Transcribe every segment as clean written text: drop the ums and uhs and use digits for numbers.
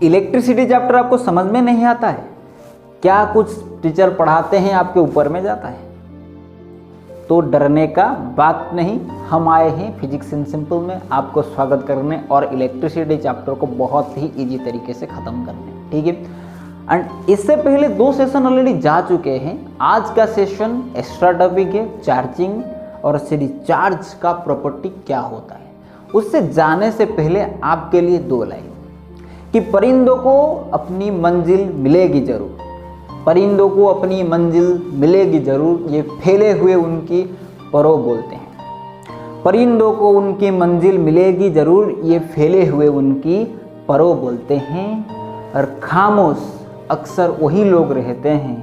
Electricity chapter आपको समझ में नहीं आता है क्या? कुछ टीचर पढ़ाते हैं आपके ऊपर में जाता है, तो डरने का बात नहीं। हम आए हैं फिजिक्स इन सिंपल में आपको स्वागत करने और इलेक्ट्रिसिटी चैप्टर को बहुत ही इजी तरीके से ख़त्म करने, ठीक है। एंड इससे पहले 2 सेशन ऑलरेडी जा चुके हैं। आज का सेशन एक्स्ट्रा टॉपिक है चार्जिंग और चार्ज का प्रॉपर्टी क्या होता है। उससे जाने से पहले आपके लिए 2 लाइन कि परिंदों को अपनी मंजिल मिलेगी जरूर, परिंदों को अपनी मंजिल मिलेगी जरूर, ये फैले हुए उनकी परों बोलते हैं। परिंदों को उनकी मंजिल मिलेगी जरूर, ये फैले हुए उनकी परों बोलते हैं। और खामोश अक्सर वही लोग रहते हैं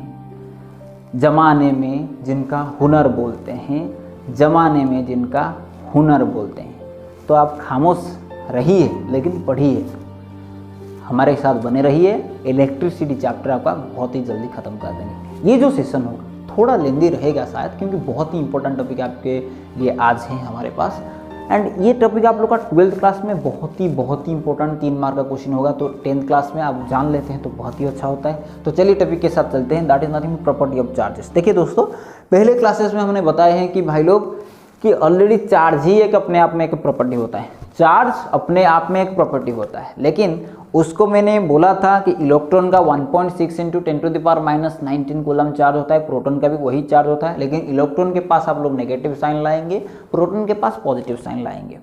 जमाने में जिनका हुनर बोलते हैं, जमाने में जिनका हुनर बोलते हैं। तो आप खामोश रहिए लेकिन पढ़िए, हमारे साथ बने रहिए। इलेक्ट्रिसिटी चैप्टर आपका बहुत ही जल्दी खत्म कर देंगे। ये जो सेशन होगा थोड़ा लेंदी रहेगा शायद, क्योंकि बहुत ही इंपॉर्टेंट टॉपिक आपके लिए आज है हमारे पास। एंड ये टॉपिक आप लोग का 12th क्लास में बहुत ही इंपॉर्टेंट 3 मार्क का क्वेश्चन होगा, तो 10th क्लास में आप जान लेते हैं तो बहुत ही अच्छा होता है। तो चलिए टॉपिक के साथ चलते हैं, that is nothing property of charges. देखिए दोस्तों, पहले क्लासेस में हमने बताया है कि भाई लोग कि ऑलरेडी चार्ज ही एक अपने आप में एक प्रॉपर्टी होता है, चार्ज अपने आप में एक प्रॉपर्टी होता है। लेकिन उसको मैंने बोला था कि इलेक्ट्रॉन का 1.6 × 10⁻⁻19 कूलम चार्ज होता है, प्रोटॉन का भी वही चार्ज होता है। लेकिन इलेक्ट्रॉन के पास आप लोग नेगेटिव साइन लाएंगे, प्रोटॉन के पास पॉजिटिव साइन लाएंगे।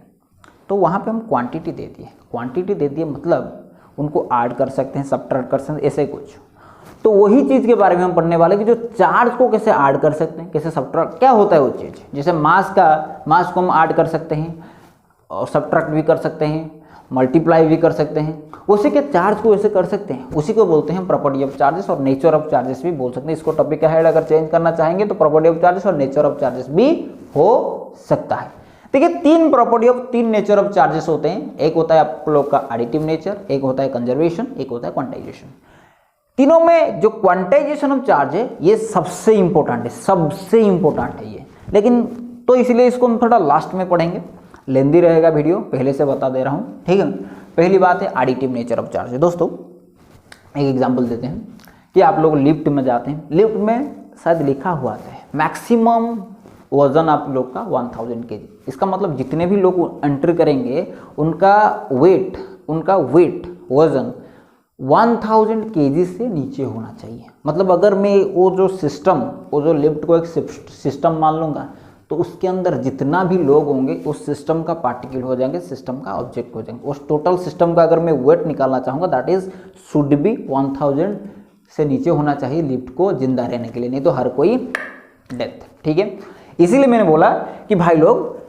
तो वहाँ पे हम क्वांटिटी दे दिए, क्वांटिटी दे दिए मतलब उनको ऐड कर सकते हैं, सब्ट्रैक्ट कर सकते हैं, ऐसे कुछ। तो वही चीज़ के बारे में हम पढ़ने वाले कि जो चार्ज को कैसे ऐड कर सकते हैं, कैसे सब्ट्रैक्ट, क्या होता है वो चीज़। जैसे मास को हम ऐड कर सकते हैं और सब्ट्रैक्ट भी कर सकते हैं, मल्टीप्लाई भी कर सकते हैं। उसी के चार्ज को ऐसे कर सकते हैं, उसी को बोलते हैं प्रॉपर्टी ऑफ चार्जेस और नेचर ऑफ चार्जेस भी बोल सकते हैं। इसको टॉपिक का हेड अगर चेंज करना चाहेंगे तो प्रॉपर्टी ऑफ चार्जेस और नेचर ऑफ चार्जेस भी हो सकता है। देखिए 3 property of 3 nature of charges होते हैं। एक होता है आप लोग का एडिटिव नेचर, एक होता है कंजर्वेशन, एक होता है क्वांटाइजेशन। तीनों में जो क्वांटाइजेशन ऑफ चार्ज है ये सबसे इंपॉर्टेंट है, सबसे इंपॉर्टेंट है ये। लेकिन तो इसलिए इसको हम थोड़ा लास्ट में पढ़ेंगे, लेंदी रहेगा वीडियो, पहले से बता दे रहा हूँ, ठीक है। पहली बात है एडिटिव नेचर ऑफ चार्ज। दोस्तों एक एग्जांपल देते हैं कि आप लोग लिफ्ट में जाते हैं, लिफ्ट में शायद लिखा हुआ है मैक्सिमम वजन आप लोग का 1000 kg। इसका मतलब जितने भी लोग एंटर करेंगे उनका वेट वजन 1000 kg से नीचे होना चाहिए। मतलब अगर मैं वो जो लिफ्ट को एक सिस्टम मान लूँगा तो उसके अंदर जितना भी लोग होंगे उस सिस्टम का पार्टिकल हो जाएंगे, सिस्टम का ऑब्जेक्ट हो जाएंगे। उस टोटल सिस्टम का अगर मैं वेट निकालना चाहूँगा दैट इज शुड बी 1000 से नीचे होना चाहिए लिफ्ट को जिंदा रहने के लिए, नहीं तो हर कोई डेथ, ठीक है। इसीलिए मैंने बोला कि भाई लोग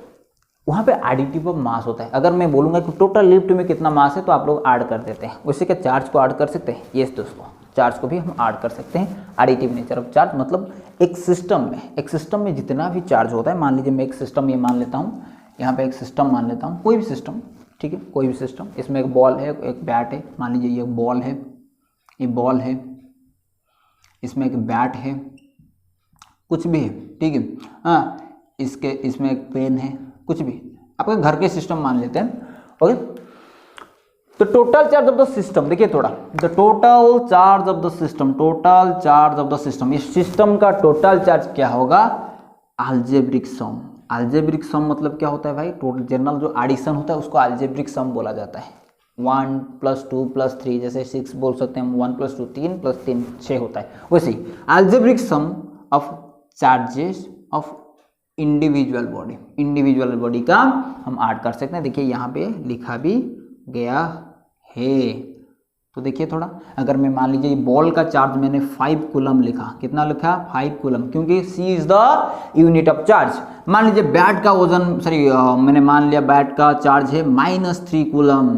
वहाँ पे एडिटिव ऑफ मास होता है। अगर मैं बोलूँगा कि टोटल लिफ्ट में कितना मास है तो आप लोग ऐड कर देते हैं, उसी के चार्ज को ऐड कर सकते हैं। यस दोस्तों, चार्ज को भी हम ऐड कर सकते हैं। एडिटिव नेचर ऑफ चार्ज मतलब एक सिस्टम में जितना भी चार्ज होता है, मान लीजिए मैं एक सिस्टम ये मान लेता हूँ, यहाँ पे एक सिस्टम मान लेता हूँ, कोई भी सिस्टम, ठीक है, कोई भी सिस्टम। इसमें एक बॉल है, एक बैट है, मान लीजिए ये बॉल है, ये बॉल है, इसमें एक बैट है, कुछ भी है, ठीक है। हाँ, इसमें एक पेन है, कुछ भी, आपके घर के सिस्टम मान लेते हैं, ओके। तो total charge of the system देखिए थोड़ा, the total charge of the system, इस सिस्टम का टोटल चार्ज क्या होगा? अलजेब्रिक सम। अलजेब्रिक सम मतलब क्या होता है भाई? टोटल जनरल जो एडिशन होता है उसको अलजेब्रिक सम बोला जाता है। 1 + 2 + 3, जैसे 6 बोल सकते हैं हम, 1 + 2 3 + 3 6 होता है। वैसे ही algebraic sum of charges of individual body का हम ऐड कर सकते हैं। देखिए यहाँ पे लिखा भी गया है, तो देखिए थोड़ा, अगर मैं मान लीजिए बॉल का चार्ज मैंने 5 कूलम लिखा, कितना लिखा? 5 कूलम, क्योंकि C is the unit of charge. मान लीजिए बैट का वजन, मैंने मान लिया बैट का चार्ज है -3 कूलम,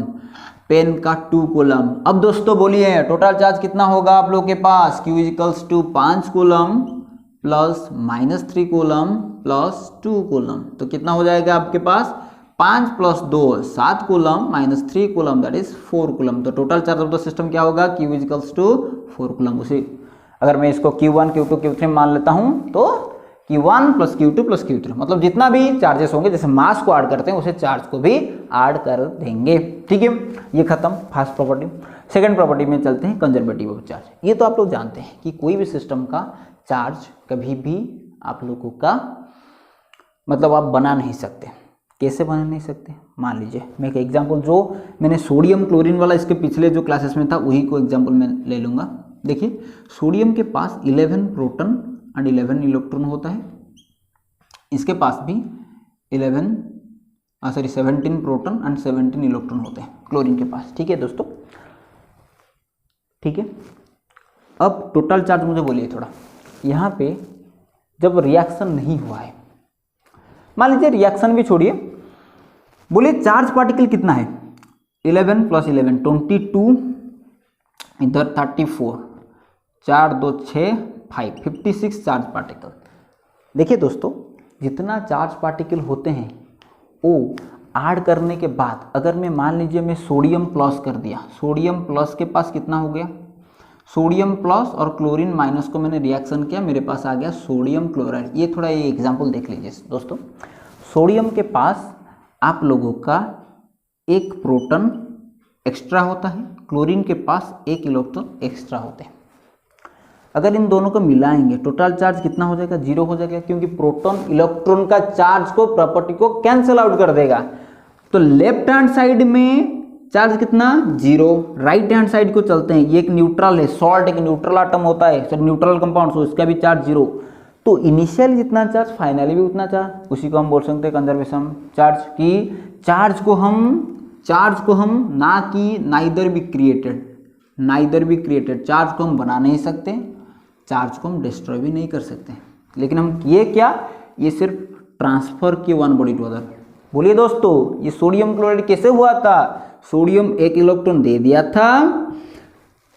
पेन का 2 कूलम। अब दोस्तों बोलिए टोटल चार्ज कितना होगा आप लोग के पास? Q = 5 coulomb plus -3 coulomb plus 2 coulomb, तो कितना हो जाएगा आपके पास? 5 + 2 7 coulomb -3 coulomb that is 4 coulomb. तो total charge of the system क्या होगा? Q = 4 coulomb. उसी अगर मैं इसको Q1 Q2 Q3 मान लेता हूँ तो Q1 plus Q2 plus Q3, मतलब जितना भी चार्जेस होंगे, जैसे मास को ऐड करते हैं उसे चार्ज को भी ऐड कर देंगे। ठीक है, ये खत्म फर्स्ट प्रॉपर्टी। सेकंड प्रॉपर्टी में चलते हैं, कंजर्वेटिव ऑफ चार्ज। ये तो आप लोग जानते हैं कि कोई भी सिस्टम का चार्ज कभी भी आप लोगों का मतलब आप बना नहीं सकते। कैसे बना नहीं सकते, मान लीजिए मैं एक एग्जांपल, जो मैंने सोडियम क्लोरीन वाला इसके पिछले जो क्लासेस में था वही को एग्जांपल मैं ले लूँगा। देखिए सोडियम के पास 11 प्रोटॉन एंड 11 इलेक्ट्रॉन होता है, इसके पास भी 17 प्रोटॉन एंड 17 इलेक्ट्रॉन होते हैं क्लोरीन के पास। ठीक है दोस्तों, ठीक है। अब टोटल चार्ज मुझे बोलिए थोड़ा, यहाँ पे जब रिएक्शन नहीं हुआ है, मान लीजिए रिएक्शन भी छोड़िए, बोलिए चार्ज पार्टिकल कितना है, 11 प्लस 11 22, इधर 34, 4 2 6 5 56 चार्ज पार्टिकल। देखिए दोस्तों, जितना चार्ज पार्टिकल होते हैं वो ऐड करने के बाद, अगर मैं मान लीजिए मैं सोडियम प्लस कर दिया, सोडियम प्लस के पास कितना हो गया, सोडियम प्लस और क्लोरीन माइनस को मैंने रिएक्शन किया, मेरे पास आ गया सोडियम क्लोराइड। ये थोड़ा ये एग्जांपल देख लीजिए दोस्तों। सोडियम के पास आप लोगों का एक प्रोटॉन एक्स्ट्रा होता है, क्लोरीन के पास एक इलेक्ट्रॉन एक्स्ट्रा होते हैं। अगर इन दोनों को मिलाएंगे टोटल चार्ज कितना हो जाएगा, 0 हो जाएगा, क्योंकि प्रोटॉन इलेक्ट्रॉन का चार्ज को प्रॉपर्टी को कैंसिल आउट कर देगा। तो लेफ्ट हैंड साइड में चार्ज कितना, 0। राइट हैंड साइड को चलते हैं, ये एक न्यूट्रल है, सॉल्ट एक न्यूट्रल आटम होता है, सर न्यूट्रल कंपाउंड, सो इसका भी चार्ज 0। तो इनिशियल जितना चार्ज फाइनली भी उतना चार्ज, उसी को हम बोल सकते हैं कंजर्वेशन चार्ज। की चार्ज को हम ना कि नाइदर बी क्रिएटेड, चार्ज को हम बना नहीं सकते, चार्ज को हम डिस्ट्रॉय भी नहीं कर सकते, लेकिन हम ये क्या, ये सिर्फ ट्रांसफर किए वन बॉडी टू अदर। बोलिए दोस्तों, ये सोडियम क्लोराइड कैसे हुआ था, सोडियम एक इलेक्ट्रॉन दे दिया था,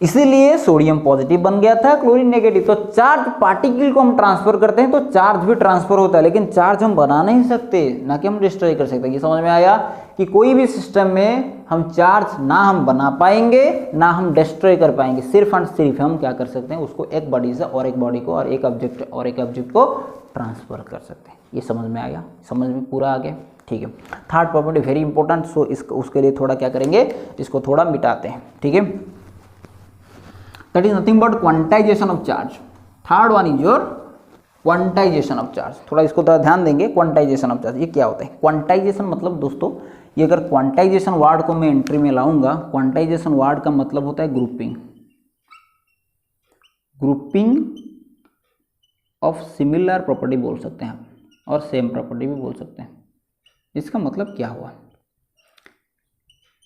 इसीलिए सोडियम पॉजिटिव बन गया था, क्लोरीन नेगेटिव। तो चार्ज पार्टिकल को हम ट्रांसफर करते हैं तो चार्ज भी ट्रांसफर होता है, लेकिन चार्ज हम बना नहीं सकते, ना कि हम डिस्ट्रॉय कर सकते। ये समझ में आया कि कोई भी सिस्टम में हम चार्ज ना हम बना पाएंगे ना हम डिस्ट्रॉय कर पाएंगे, सिर्फ एंड सिर्फ हम क्या कर सकते हैं, उसको एक बॉडी से और एक बॉडी को और एक ऑब्जेक्ट को ट्रांसफर कर सकते हैं। ये समझ में आया, समझ में पूरा आ गया। ठीक है, थर्ड प्रॉपर्टी वेरी इंपॉर्टेंट, सो उसके लिए थोड़ा क्या करेंगे, इसको थोड़ा मिटाते हैं। ठीक है, that is nothing but quantization of charge. Third one is your quantization of charge. थोड़ा इसको थोड़ा ध्यान देंगे, क्वांटाइजेशन ऑफ चार्ज ये क्या होता है। क्वांटाइजेशन मतलब दोस्तों, ये अगर क्वांटाइजेशन वर्ड को मैं एंट्री में लाऊंगा, क्वांटाइजेशन वर्ड का मतलब होता है ग्रुपिंग ऑफ सिमिलर प्रॉपर्टी बोल सकते हैं आप, और सेम प्रॉपर्टी भी बोल सकते हैं। इसका मतलब क्या हुआ,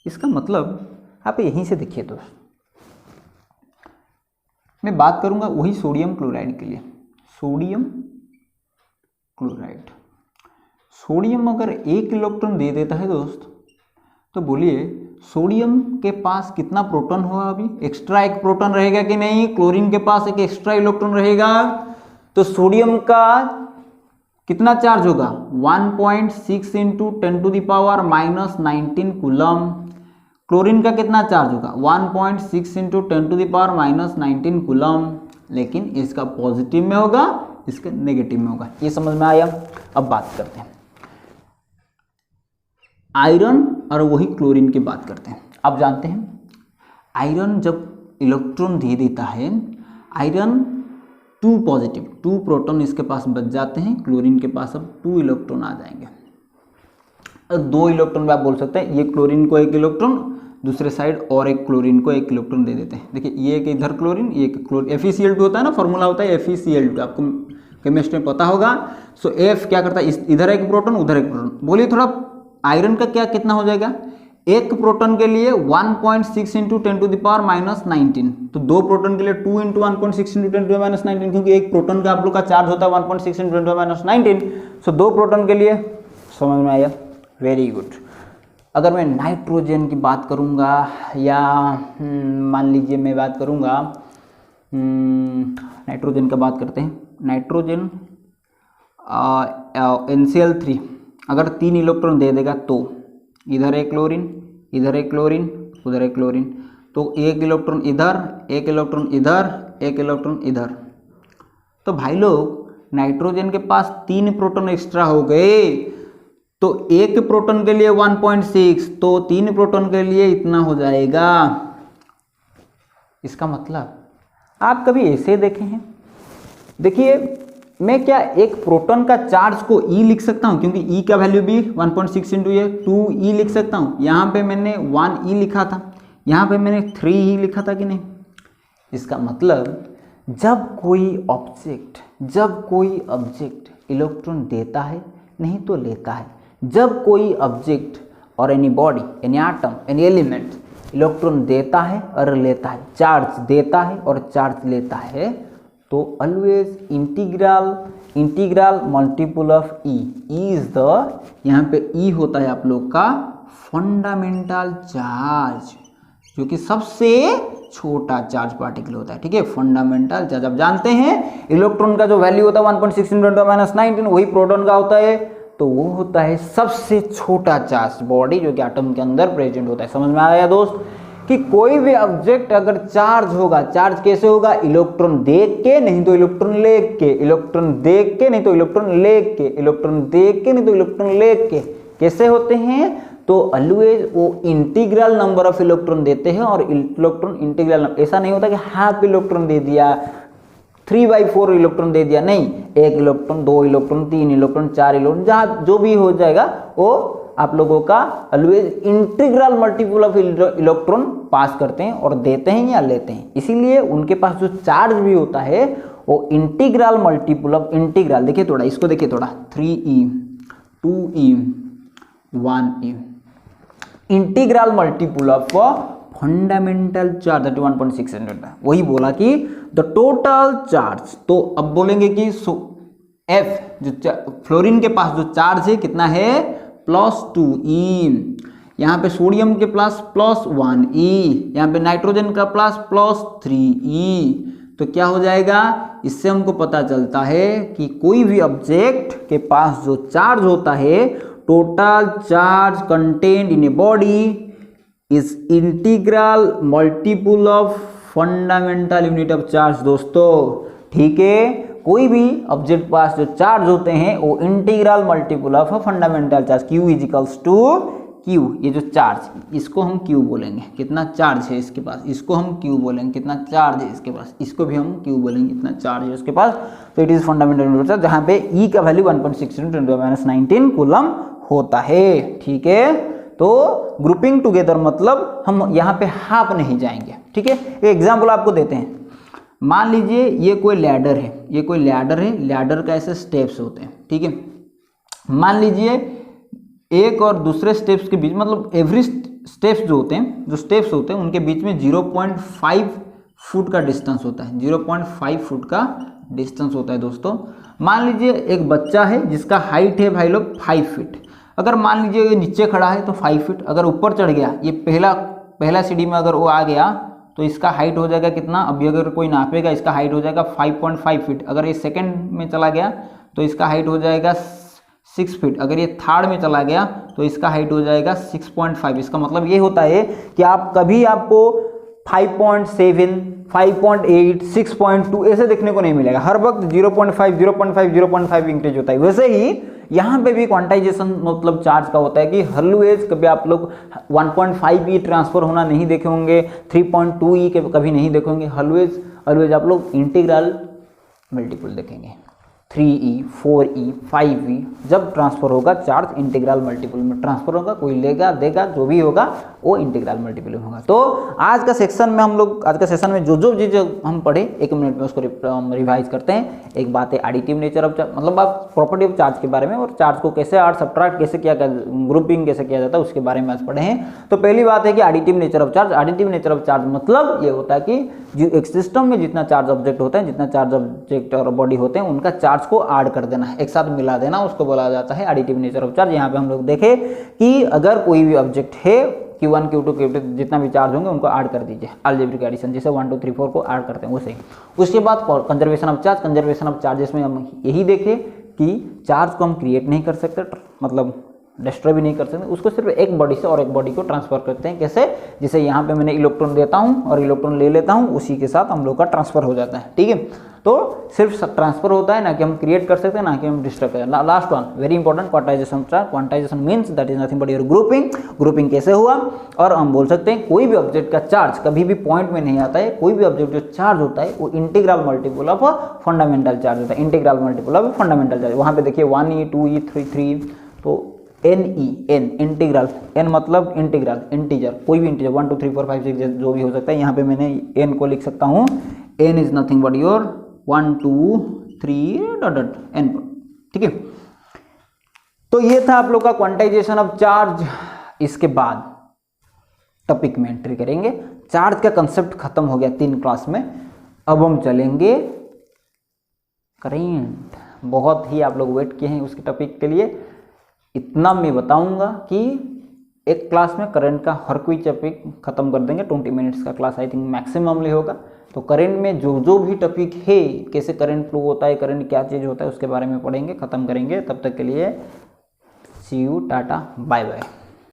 इसका मतलब आप यहीं से देखिए दोस्त, मैं बात करूंगा वही सोडियम क्लोराइड के लिए। सोडियम क्लोराइड, सोडियम अगर एक इलेक्ट्रॉन दे देता है दोस्त, तो बोलिए सोडियम के पास कितना प्रोटॉन हुआ, अभी एक्स्ट्रा एक प्रोटॉन रहेगा कि नहीं, क्लोरीन के पास एक एक्स्ट्रा इलेक्ट्रॉन रहेगा, तो सोडियम का कितना चार्ज होगा, 1.6 इंटू 10⁻⁻19 कूलम। क्लोरीन का कितना चार्ज होगा, 1.6 इंटू 10⁻⁻19 कूलम, लेकिन इसका पॉजिटिव में होगा, इसका नेगेटिव में होगा। ये समझ में आया। अब बात करते हैं आयरन और वही क्लोरीन की बात करते हैं। आप जानते हैं आयरन जब इलेक्ट्रॉन दे देता है, आयरन 2 पॉजिटिव 2 प्रोटॉन इसके पास बच जाते हैं, क्लोरीन के पास अब 2 इलेक्ट्रॉन आ जाएंगे। 2 इलेक्ट्रॉन आप बोल सकते हैं, ये क्लोरीन को एक इलेक्ट्रॉन, दूसरे साइड और एक क्लोरीन को एक इलेक्ट्रॉन दे देते हैं। देखिए ये एक इधर क्लोरीन, ये एक क्लोरीन, FeCl2 होता है ना, फॉर्मूला होता है FeCl2, आपको केमिस्ट्री में पता होगा। सो F क्या करता है, इधर एक प्रोटॉन उधर एक प्रोटॉन। बोलिए थोड़ा आयरन का क्या कितना हो जाएगा, एक प्रोटॉन के लिए 1.6 इंटू 10⁻⁻19, तो 2 प्रोटॉन के लिए 2 इंटू 1.6 इंटू 10⁻⁻19, क्योंकि एक प्रोटॉन का आप लोग का चार्ज होता है 1.6 इंटू 10⁻⁻19। सो 2 प्रोटॉन के लिए, समझ में आया, वेरी गुड। अगर मैं नाइट्रोजन की बात करूंगा, या मान लीजिए मैं बात करूंगा नाइट्रोजन का बात करते हैं, नाइट्रोजन NCl3 अगर 3 इलेक्ट्रॉन दे देगा, तो इधर एक क्लोरीन, इधर एक क्लोरीन, उधर एक क्लोरीन, तो एक इलेक्ट्रॉन इधर, एक इलेक्ट्रॉन इधर, एक इलेक्ट्रॉन इधर। तो भाई लोग नाइट्रोजन के पास 3 प्रोटॉन एक्स्ट्रा हो गए, तो एक प्रोटॉन के लिए 1.6, तो 3 प्रोटॉन के लिए इतना हो जाएगा। इसका मतलब आप कभी ऐसे देखे हैं? देखिए, मैं क्या एक प्रोटॉन का चार्ज को E लिख सकता हूं, क्योंकि E का वैल्यू भी 1.6 इंटू ये 2E लिख सकता हूं। यहाँ पे मैंने 1E लिखा था, यहाँ पे मैंने 3E लिखा था कि नहीं? इसका मतलब जब कोई ऑब्जेक्ट इलेक्ट्रॉन देता है, नहीं तो लेता है, जब कोई ऑब्जेक्ट और any body, any atom, any element electron देता है और लेता है, चार्ज देता है और चार्ज लेता है, तो always integral multiple of E is the, यहाँ पे ई होता है आप लोग का फंडामेंटल चार्ज, जो कि सबसे छोटा चार्ज पार्टिकल होता है। ठीक है, फंडामेंटल चार्ज। आप जानते हैं इलेक्ट्रॉन का जो वैल्यू होता है 1.6 × 10⁻⁹, वही प्रोटॉन का होता है, तो वो होता है सबसे छोटा चार्ज बॉडी जो कि एटम के अंदर प्रेजेंट होता है। समझ में आया दोस्त कि कोई भी ऑब्जेक्ट अगर चार्ज होगा, चार्ज कैसे होगा? इलेक्ट्रॉन देख के, नहीं तो इलेक्ट्रॉन ले के, इलेक्ट्रॉन देख के, नहीं तो इलेक्ट्रॉन ले के, इलेक्ट्रॉन देख के, नहीं तो इलेक्ट्रॉन ले के। कैसे होते हैं? तो ऑलवेज वो इंटीग्रल नंबर ऑफ इलेक्ट्रॉन देते हैं, और इलेक्ट्रॉन इंटीग्रल, ऐसा नहीं होता कि हाफ इलेक्ट्रॉन दे दिया, 3/4 इलेक्ट्रॉन दे दिया, नहीं, 1 इलेक्ट्रॉन, 2 इलेक्ट्रॉन, 3 इलेक्ट्रॉन, 4 इलेक्ट्रॉन, जहाँ जो भी हो जाएगा वो आप लोगों का always integral multiple of electron pass करते हैं और देते हैं या लेते हैं। इसीलिए उनके पास जो चार्ज भी होता है वो इंटीग्रल मल्टीपल ऑफ इंटीग्रल, देखिए थोड़ा इसको देखिए थोड़ा, 3E 2E 1E integral multiple of fundamental charge that 1.6 × वही बोला कि द टोटल चार्ज। तो अब बोलेंगे कि F जो फ्लोरीन के पास जो चार्ज है कितना है? +2E। यहाँ पे सोडियम के पास +1E, यहाँ पे नाइट्रोजन का +3E। तो क्या हो जाएगा? इससे हमको पता चलता है कि कोई भी ऑब्जेक्ट के पास जो चार्ज होता है, total charge contained in a body is integral multiple of fundamental unit of charge. दोस्तों ठीक है, कोई भी ऑब्जेक्ट पास जो चार्ज होते हैं वो integral multiple of fundamental charge, Q = Q। ये जो चार्ज, इसको हम Q बोलेंगे, कितना चार्ज है इसके पास, इसको हम Q बोलेंगे, कितना चार्ज है इसके पास, इसको भी हम Q बोलेंगे, कितना चार्ज है उसके पास। तो it is fundamental unit of charge, जहाँ पे E का वैल्यू 1.6 × 10⁻⁹ कूलम होता है। ठीक है, तो ग्रुपिंग टुगेदर मतलब हम यहाँ पे हाफ नहीं जाएंगे। ठीक है, एक एग्जाम्पल आपको देते हैं। मान लीजिए ये कोई लैडर है, ये कोई लैडर है, लैडर का ऐसे स्टेप्स होते हैं। ठीक है, मान लीजिए एक और दूसरे स्टेप्स के बीच, मतलब एवरी स्टेप्स जो होते हैं, जो स्टेप्स होते हैं उनके बीच में 0.5 फुट का डिस्टेंस होता है, 0.5 फुट का डिस्टेंस होता है। दोस्तों मान लीजिए एक बच्चा है जिसका हाइट है भाई लोग 5 फीट। अगर मान लीजिए ये नीचे खड़ा है तो 5 फीट, अगर ऊपर चढ़ गया, ये पहला सीढ़ी में अगर वो आ गया तो इसका हाइट हो जाएगा कितना? अभी अगर कोई नापेगा इसका हाइट हो जाएगा 5.5 फीट। अगर ये सेकंड में चला गया तो इसका हाइट हो जाएगा 6 फीट। अगर ये थर्ड में चला गया तो इसका हाइट हो जाएगा 6.5। इसका मतलब ये होता है कि आप कभी आपको 5.7, 5.8, 6.2 ऐसे देखने को नहीं मिलेगा, हर वक्त 0.5, 0.5, 0.5 इंक्रीज होता है। वैसे ही यहाँ पे भी क्वांटाइजेशन मतलब चार्ज का होता है कि ऑलवेज कभी आप लोग 1.5E ट्रांसफर होना नहीं देखे होंगे, 3.2E के कभी नहीं देखेंगे, ऑलवेज आप लोग इंटीग्रल मल्टीपल देखेंगे। 3E, 4E, 5E जब ट्रांसफर होगा चार्ज इंटीग्रल मल्टीपल में ट्रांसफर होगा, कोई लेगा देगा जो भी होगा वो इंटीग्रल मल्टीपल में होगा। तो आज का सेक्शन में हम लोग, आज का सेशन में जो जो चीज़ हम पढ़े 1 मिनट में उसको रिवाइज करते हैं। एक बात है एडिटिव नेचर ऑफ चार्ज, मतलब आप प्रॉपर्टी ऑफ चार्ज के बारे में, और चार्ज को कैसे ऐड सब्ट्रैक्ट कैसे किया, ग्रुपिंग कैसे किया जाता है उसके बारे में आज पढ़े हैं। तो पहली बात है कि additive nature of charge. Additive nature of charge मतलब ये होता है कि एक सिस्टम में जितना चार्ज ऑब्जेक्ट होते हैं, जितना चार्ज ऑब्जेक्ट और बॉडी होते हैं, उनका चार्ज को ऐड कर देना है, एक साथ मिला देना, उसको बोला जाता है एडिटिव नेचर ऑफ चार्ज। यहाँ पे हम लोग देखें कि अगर कोई भी ऑब्जेक्ट है, Q1, Q2, Q2 जितना भी चार्ज होंगे उनको ऐड कर दीजिए, अलजेब्रिक एडिशन जैसे 1, 2, 3, 4 को ऐड करते हैं वैसे ही। उसके बाद conservation of charge. Conservation of charges में हम यही देखें कि चार्ज को हम क्रिएट नहीं कर सकते, मतलब डिस्ट्रॉय भी नहीं कर सकते, उसको सिर्फ एक बॉडी से और एक बॉडी को ट्रांसफर करते हैं। कैसे? जैसे यहाँ पे मैंने इलेक्ट्रॉन देता हूँ और इलेक्ट्रॉन ले लेता हूँ, उसी के साथ हम लोग का ट्रांसफर हो जाता है। ठीक है, तो सिर्फ ट्रांसफर होता है, ना कि हम क्रिएट कर सकते हैं, ना कि हम डिस्ट्रॉय करें। Last one very important, quantization charge. Quantization means that is nothing but your grouping. Grouping कैसे हुआ? और हम बोल सकते हैं कोई भी ऑब्जेक्ट का चार्ज कभी भी पॉइंट में नहीं आता है। कोई भी ऑब्जेक्ट जो चार्ज होता है वो integral multiple of fundamental charge होता है, integral multiple of fundamental charge. वहाँ पे देखिए 1e 2e 3 तो NE n इंटीग्रल, n मतलब इंटीग्रल, इंटीजर, कोई भी इंटीजर 1 2 3 4 5 6 जो भी हो सकता है। यहाँ पे मैंने n को लिख सकता हूँ, n is nothing but your 1 2 3 dot dot n। ठीक है, तो ये था आप लोग का क्वांटाइजेशन ऑफ चार्ज। इसके बाद टॉपिक में एंट्री करेंगे। चार्ज का कंसेप्ट खत्म हो गया 3 क्लास में। अब हम चलेंगे करंट। बहुत ही आप लोग वेट किए हैं उसके टॉपिक के लिए। इतना मैं बताऊंगा कि एक क्लास में करंट का हर कोई टॉपिक खत्म कर देंगे। 20 मिनट्स का क्लास आई थिंक मैक्सिममली होगा। तो करंट में जो जो भी टॉपिक है, कैसे करंट फ्लो होता है, करंट क्या चीज़ होता है, उसके बारे में पढ़ेंगे, खत्म करेंगे। तब तक के लिए सी यू, टाटा, बाय बाय।